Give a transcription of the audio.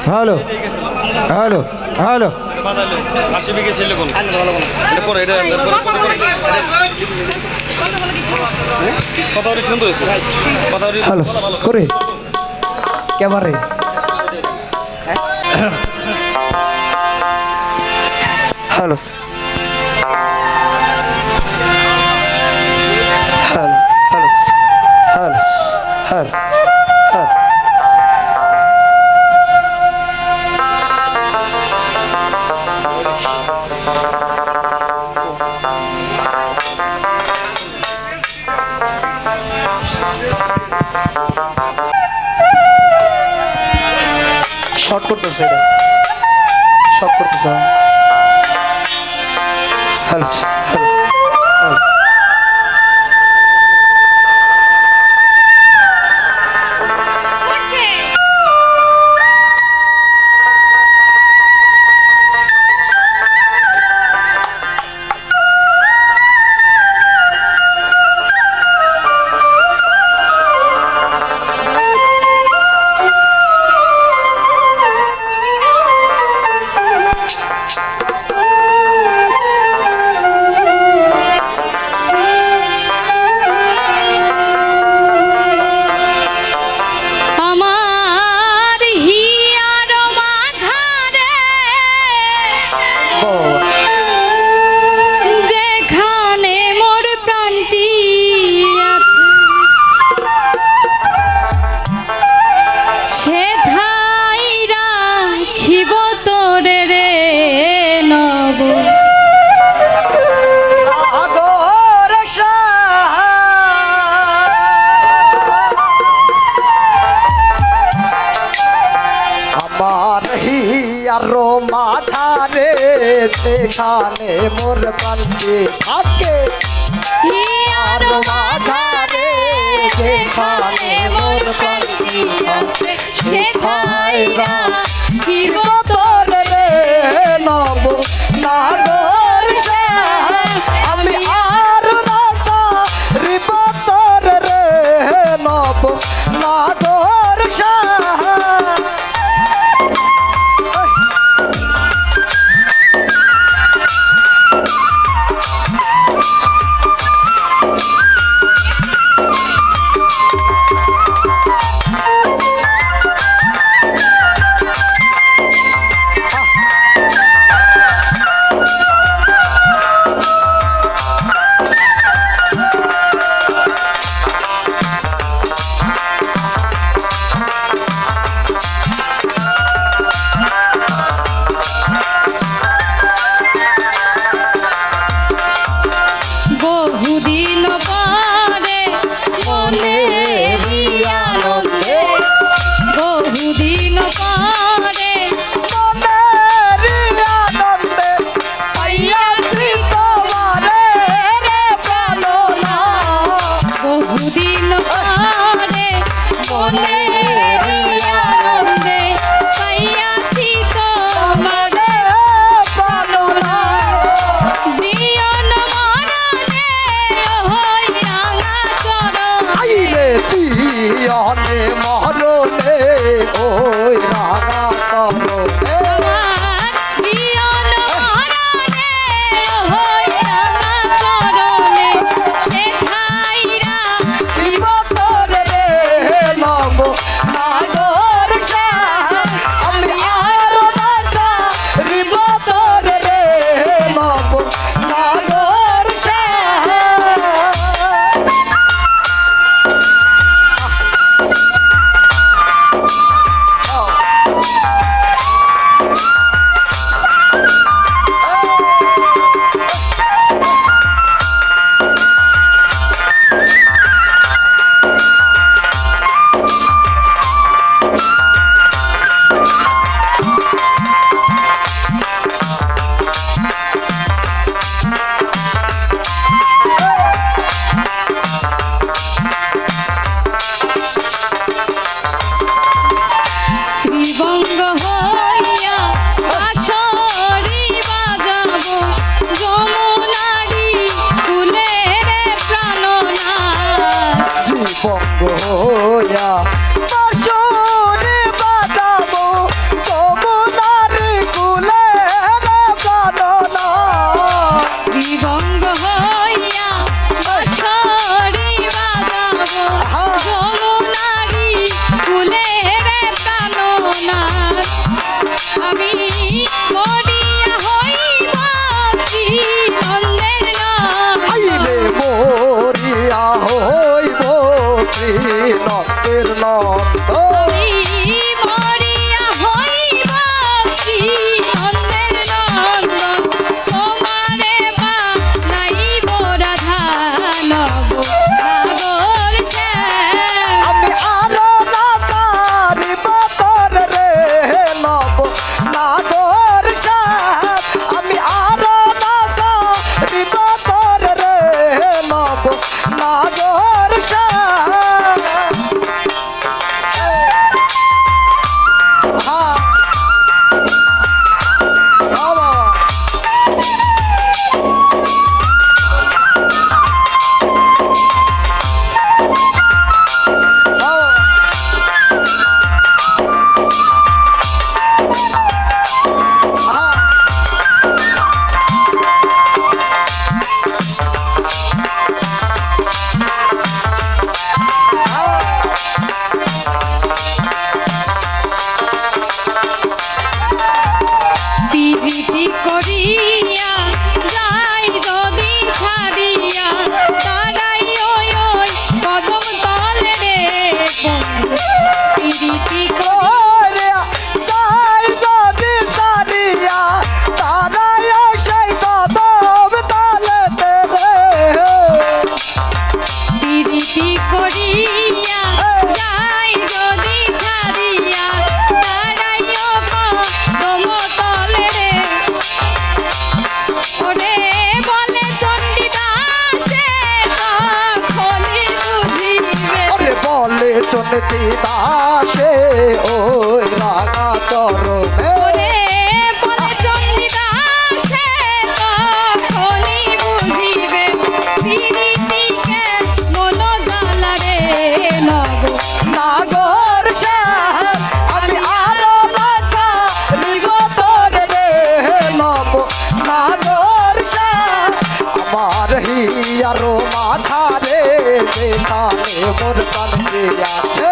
hello hello hello hello করে ক্যামেরে hello hello hello hello hello hello short করতেছে এটা শর্ট করতেছে হ্যালো হ্যালো হ্যালো আরো মাথারে সেখানে মোর প্রান্তে থাকে আরো মাথারে সেখানে মোর প্রান্তে থাকে সেখানে কি তোর রে নব নাগর আমি আর রাজা রিপতর রে নব নাগর মহরলে ওই রাগা সরো বঙ্গ হইয়া বাঁশরি বাজাবো নদের নন্দ আমি মরিয়া হইব শ্রীনন্দের নন্দন তোমারে বানাইব রাধা নব নাগর শ্যাম আমি আরো না তারিব তোর রে নব নাগর শ্যাম আমি আরো না তারিব তোর রে নব নাগর শ্যাম হ্যাঁ বাবা পিরিতি করিয়া যাই যদি ছাড়িয়া তারাই ওই ওই কদম তলে রে বন্ধু পিরিতি ওরে যাই যদি সারিয়া তারাই সেই কদম তালেতে রে পিরিতি করিয়া যাই যদি ছাড়িয়া তারাই ও কদম তলে রে ওরে বলে চণ্ডীদাসে তখনই বুঝিবে ওরে বলে চন্ডী দাসে ওই রাঙা চরণে ওরে বলে চণ্ডীদাসে তখনই বুঝিবে পিরিতিকে মন জ্বালা রে নব নাগর শ্যাম আমি আরো নাচা নিব তোর রে নব নাগর শ্যাম আমার হিয়ারো মাঝারে যেখানে মোর কাছে আছে